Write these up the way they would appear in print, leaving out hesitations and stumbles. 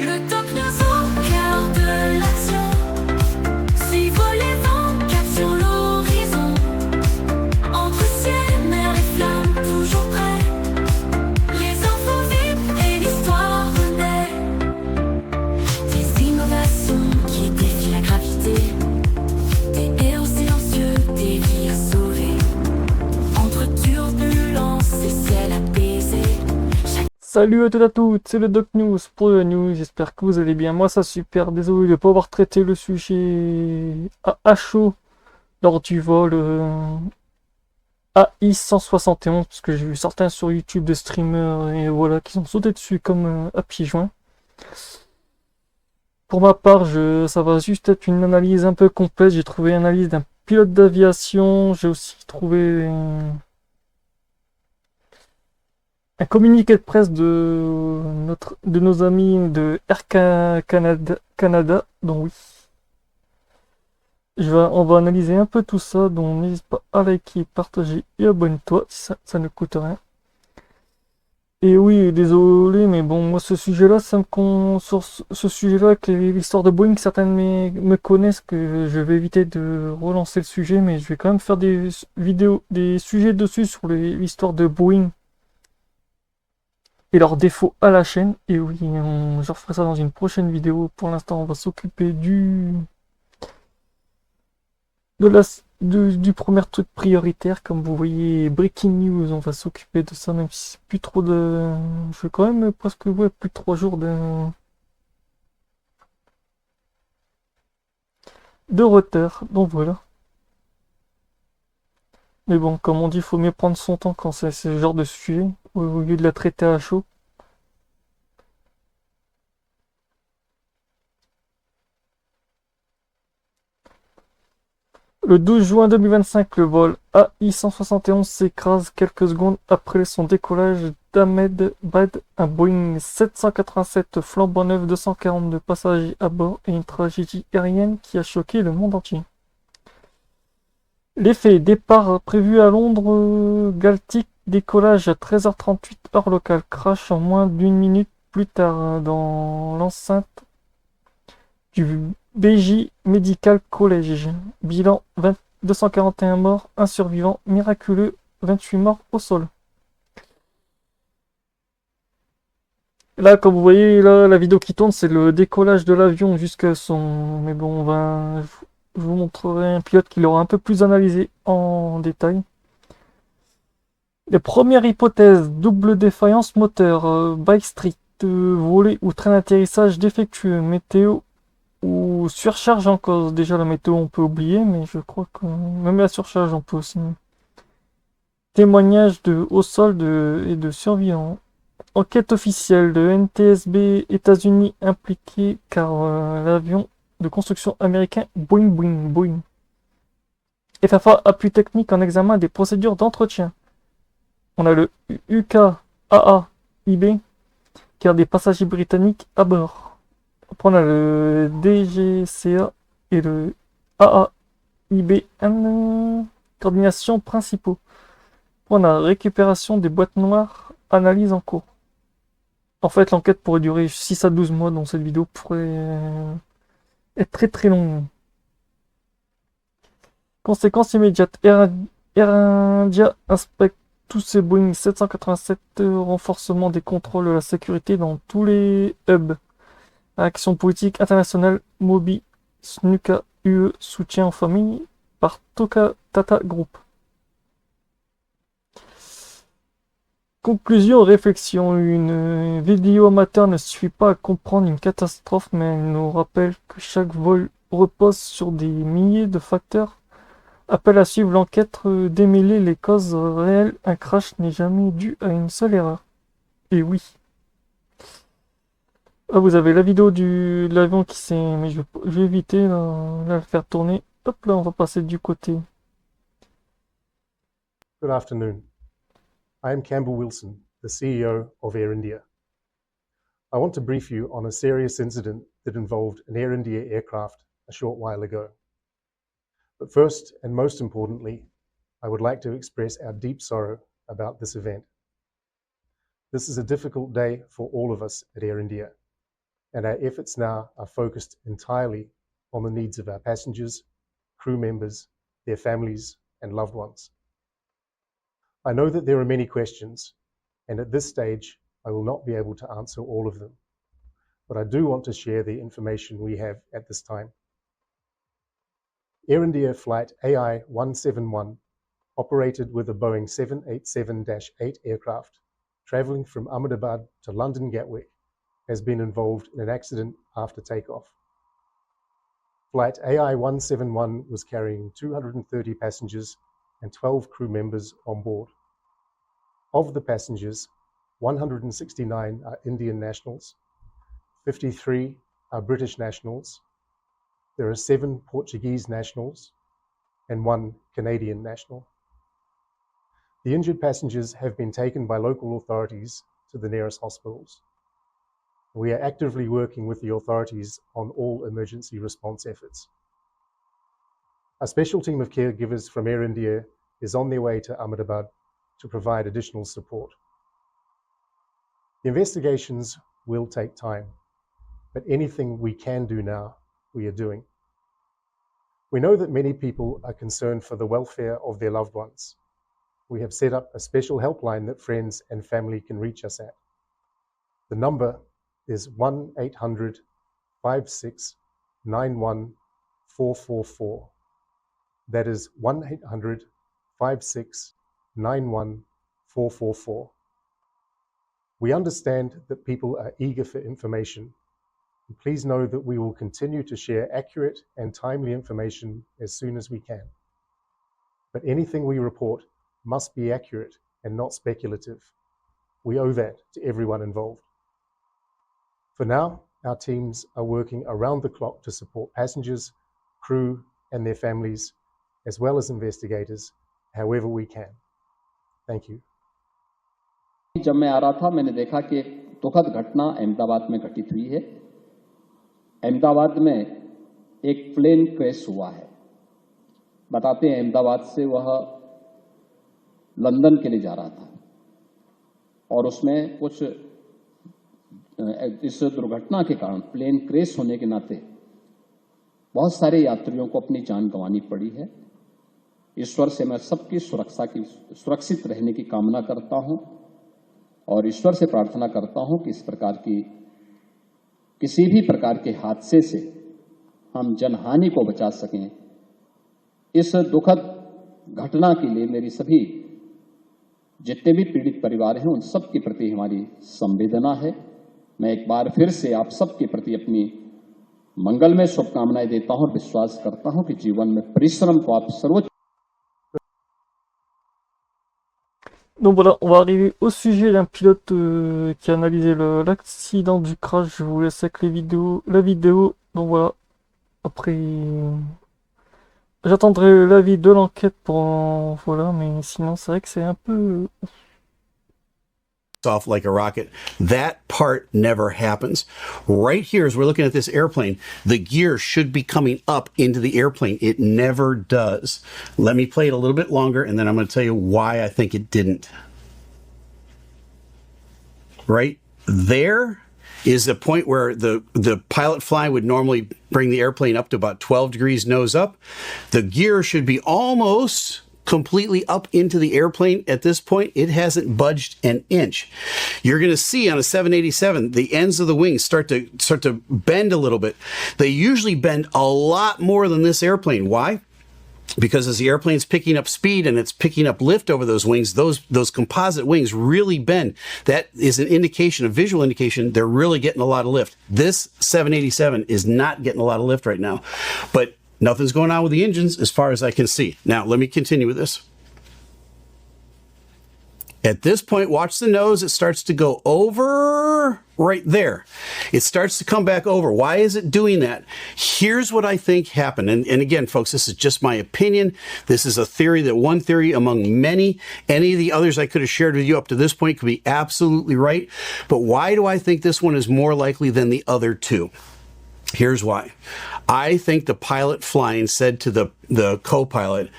Le top nous au cœur de l'action. Suivre les vents, cap sur l'horizon. Entre ciel, mer et flammes, toujours prêts. Les infos vives et l'histoire naît. Des innovations qui défient la gravité. Des héros silencieux, des vies à sauver. Entre turbulences et ciel apaisé. Salut à toutes et à toutes, c'est le Doc News pour le news, j'espère que vous allez bien, moi ça super, désolé de ne pas avoir traité le sujet à chaud lors du vol AI 171, parce que j'ai vu certains sur YouTube de streamers et voilà, qui sont sautés dessus comme à pieds joints. Pour ma part, ça va juste être une analyse un peu complète, j'ai trouvé une analyse d'un pilote d'aviation, j'ai aussi trouvé un communiqué de presse de nos amis de Canada, donc oui. On va analyser un peu tout ça, donc n'hésite pas à liker, partager et abonne-toi, ça ne coûte rien. Et oui, désolé, mais bon, moi ce sujet-là, sur ce sujet-là, avec l'histoire de Boeing, certains me connaissent que je vais éviter de relancer le sujet, mais je vais quand même faire des vidéos, des sujets dessus sur l'histoire de Boeing et leurs défauts à la chaîne. Et oui, je referai ça dans une prochaine vidéo. Pour l'instant, on va s'occuper du premier truc prioritaire. Comme vous voyez, breaking news, on va s'occuper de ça, même si c'est plus trop de... Je fais quand même presque plus de 3 jours de retard. Donc voilà. Mais bon, comme on dit, il faut mieux prendre son temps quand c'est ce genre de sujet, au lieu de la traiter à chaud. Le 12 juin 2025, le vol AI 171 s'écrase quelques secondes après son décollage d'Ahmedabad. Un Boeing 787 flambant neuf, 242 passagers à bord et une tragédie aérienne qui a choqué le monde entier. Les faits: départ prévu à Londres Galtic, décollage à 13h38 heure locale, crash en moins d'une minute plus tard dans l'enceinte du BJ Medical College. Bilan 241 morts, un survivant miraculeux, 28 morts au sol. Là, comme vous voyez, là, la vidéo qui tourne, c'est le décollage de l'avion jusqu'à son... Mais bon, je vous montrerai un pilote qui l'aura un peu plus analysé en détail. Les premières hypothèses: double défaillance moteur, bike street, volet ou train d'atterrissage défectueux, météo ou surcharge en cause. Déjà la météo on peut oublier, mais je crois que même la surcharge on peut aussi. Témoignage au sol et de survivants. Enquête officielle de Ntsb États-Unis impliqué car l'avion de construction américain Boeing. FFA appui technique en examen des procédures d'entretien. On a le UKAAIB qui a des passagers britanniques à bord. Après, on a le DGCA et le AAIBN, coordination principaux. Après, on a récupération des boîtes noires, analyse en cours. En fait, l'enquête pourrait durer 6 à 12 mois, donc cette vidéo pourrait être très très longue. Conséquences immédiates: Air India inspecte tous ces Boeing 787, renforcement des contrôles de la sécurité dans tous les hubs. Action politique internationale, Mobi, Snuka, UE, soutien aux familles par Tata Group. Conclusion, réflexion: une vidéo amateur ne suffit pas à comprendre une catastrophe, mais elle nous rappelle que chaque vol repose sur des milliers de facteurs. Appel à suivre l'enquête, démêler les causes réelles. Un crash n'est jamais dû à une seule erreur. Et oui. Ah, vous avez la vidéo de l'avion qui s'est... Mais je vais éviter là, la faire tourner. Hop là, on va passer du côté. Good afternoon. I am Campbell Wilson, the CEO of Air India. I want to brief you on a serious incident that involved an Air India aircraft a short while ago. But first, and most importantly, I would like to express our deep sorrow about this event. This is a difficult day for all of us at Air India. and our efforts now are focused entirely on the needs of our passengers, crew members, their families, and loved ones. I know that there are many questions, and at this stage, I will not be able to answer all of them, but I do want to share the information we have at this time. Air India flight AI-171, operated with a Boeing 787-8 aircraft, traveling from Ahmedabad to London Gatwick, has been involved in an accident after takeoff. Flight AI-171 was carrying 230 passengers and 12 crew members on board. Of the passengers, 169 are Indian nationals, 53 are British nationals, there are 7 Portuguese nationals, and 1 Canadian national. The injured passengers have been taken by local authorities to the nearest hospitals. We are actively working with the authorities on all emergency response efforts. A special team of caregivers from Air India is on their way to Ahmedabad to provide additional support. The investigations will take time, but anything we can do now, we are doing. We know that many people are concerned for the welfare of their loved ones. We have set up a special helpline that friends and family can reach us at. The number is 1-800-5691-444. That is 1-800-5691-444. We understand that people are eager for information. And please know that we will continue to share accurate and timely information as soon as we can. But anything we report must be accurate and not speculative. We owe that to everyone involved. For now, our teams are working around the clock to support passengers, crew, and their families, as well as investigators, however we can. Thank you. जब मैं आ रहा था मैंने देखा कि एक दुखद घटना अहमदाबाद में घटित हुई है। अहमदाबाद में एक प्लेन क्रैश हुआ है। बताते हैं अहमदाबाद से वह लंदन के लिए जा रहा था और उसमें कुछ इस दुर्घटना के कारण प्लेन क्रैश होने के नाते बहुत सारे यात्रियों को अपनी जान गंवानी पड़ी है। ईश्वर से मैं सबकी सुरक्षित रहने की कामना करता हूं और ईश्वर से प्रार्थना करता हूं कि इस प्रकार की किसी भी प्रकार के हादसे से हम जनहानि को बचा सकें। इस दुखद घटना के लिए मेरी सभी जितने भी पीड़ित परिवार हैं उन सब के प्रति हमारी संवेदना है। मैं एक बार फिर से आप सबके प्रति अपनी मंगलमय शुभकामनाएं देता हूं और विश्वास करता हूं कि जीवन में परिश्रम को आप सर्वोच्च। Donc voilà, on va arriver au sujet d'un pilote qui a analysé l'accident du crash. Je vous laisse avec la vidéo. Donc voilà, après j'attendrai l'avis de l'enquête pour voilà, mais sinon c'est vrai que c'est un peu off like a rocket. That part never happens. Right here, as we're looking at this airplane, the gear should be coming up into the airplane. It never does. Let me play it a little bit longer, and then I'm going to tell you why I think it didn't. Right there is the point where the pilot fly would normally bring the airplane up to about 12 degrees nose up. The gear should be almost completely up into the airplane. At this point, it hasn't budged an inch. You're going to see on a 787, the ends of the wings start to bend a little bit. They usually bend a lot more than this airplane. Why? Because as the airplane's picking up speed and it's picking up lift over those wings, those composite wings really bend. That is an indication, a visual indication, they're really getting a lot of lift. This 787 is not getting a lot of lift right now. But nothing's going on with the engines as far as I can see. Now, let me continue with this. At this point, watch the nose. It starts to go over right there. It starts to come back over. Why is it doing that? Here's what I think happened. And again, folks, this is just my opinion. This is a theory, that one theory among many. Any of the others I could have shared with you up to this point could be absolutely right. But why do I think this one is more likely than the other two? Here's why. I think the pilot flying said to the co-pilot,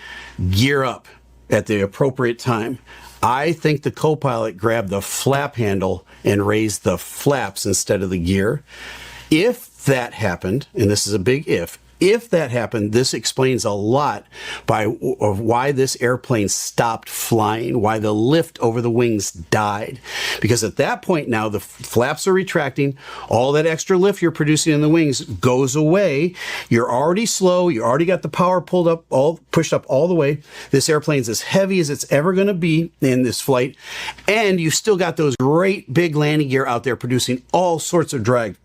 gear up at the appropriate time. I think the co-pilot grabbed the flap handle and raised the flaps instead of the gear. If that happened, and this is a big if that happened, this explains a lot of why this airplane stopped flying, why the lift over the wings died. Because at that point now, the flaps are retracting, all that extra lift you're producing in the wings goes away. You're already slow, you already got the power pushed up all the way. This airplane's as heavy as it's ever going to be in this flight, and you've still got those great big landing gear out there producing all sorts of drag.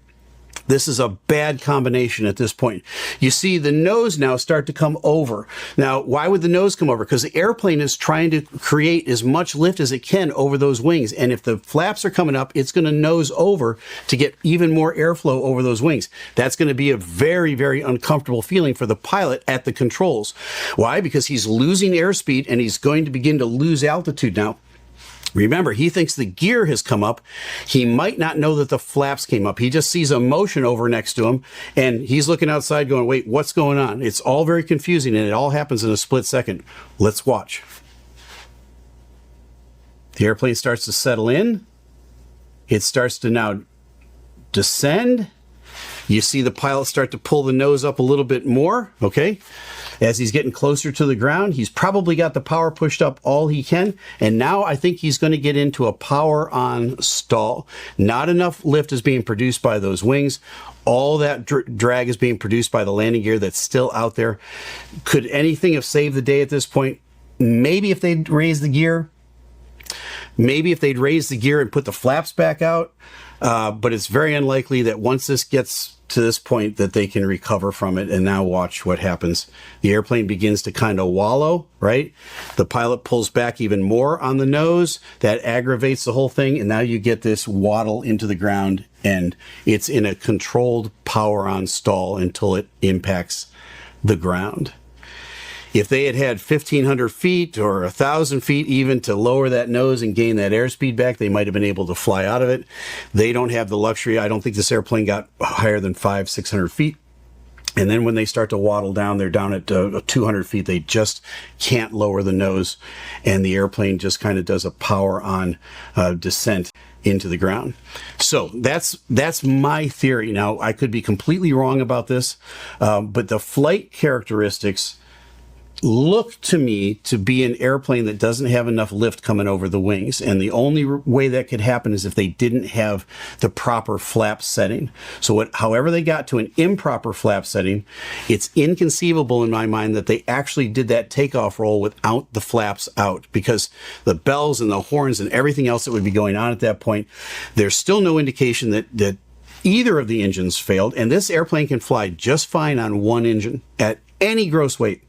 This is a bad combination at this point. You see the nose now start to come over. Now, why would the nose come over? Because the airplane is trying to create as much lift as it can over those wings. And if the flaps are coming up, it's going to nose over to get even more airflow over those wings. That's going to be a very, very uncomfortable feeling for the pilot at the controls. Why? Because he's losing airspeed and he's going to begin to lose altitude now. Remember, he thinks the gear has come up. He might not know that the flaps came up. He just sees a motion over next to him, and he's looking outside going, wait, what's going on? It's all very confusing, and it all happens in a split second. Let's watch. The airplane starts to settle in. It starts to now descend. You see the pilot start to pull the nose up a little bit more, okay? As he's getting closer to the ground, he's probably got the power pushed up all he can. And now I think he's going to get into a power on stall. Not enough lift is being produced by those wings. All that drag is being produced by the landing gear that's still out there. Could anything have saved the day at this point? Maybe if they'd raised the gear. Maybe if they'd raised the gear and put the flaps back out. But it's very unlikely that once this gets to this point that they can recover from it. And now watch what happens. The airplane begins to kind of wallow, right? The pilot pulls back even more on the nose. That aggravates the whole thing. And now you get this waddle into the ground, and it's in a controlled power on stall until it impacts the ground. If they had had 1,500 feet or 1,000 feet even to lower that nose and gain that airspeed back, they might have been able to fly out of it. They don't have the luxury. I don't think this airplane got higher than 500-600 feet. And then when they start to waddle down, they're down at 200 feet. They just can't lower the nose. And the airplane just kind of does a power on descent into the ground. So that's my theory. Now, I could be completely wrong about this, but the flight characteristics look to me to be an airplane that doesn't have enough lift coming over the wings. And the only way that could happen is if they didn't have the proper flap setting. So however they got to an improper flap setting, it's inconceivable in my mind that they actually did that takeoff roll without the flaps out, because the bells and the horns and everything else that would be going on at that point, there's still no indication that either of the engines failed. And this airplane can fly just fine on one engine at any gross weight.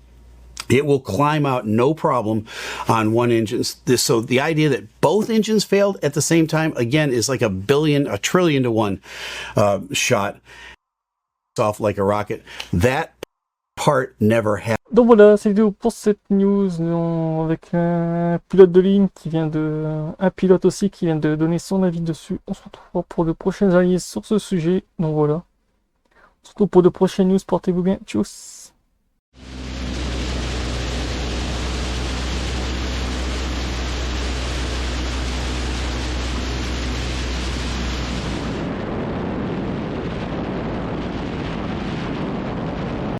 It will climb out no problem on one engine. So the idea that both engines failed at the same time, again, is like a trillion to one shot. Off like a rocket. That part never happened. Donc voilà, c'est vidéo pour cette news avec un pilote de ligne un pilote aussi qui vient de donner son avis dessus. On se retrouve pour de prochaines analyses sur ce sujet. Donc voilà. On se retrouve pour de prochaines news. Portez-vous bien. Tchuss.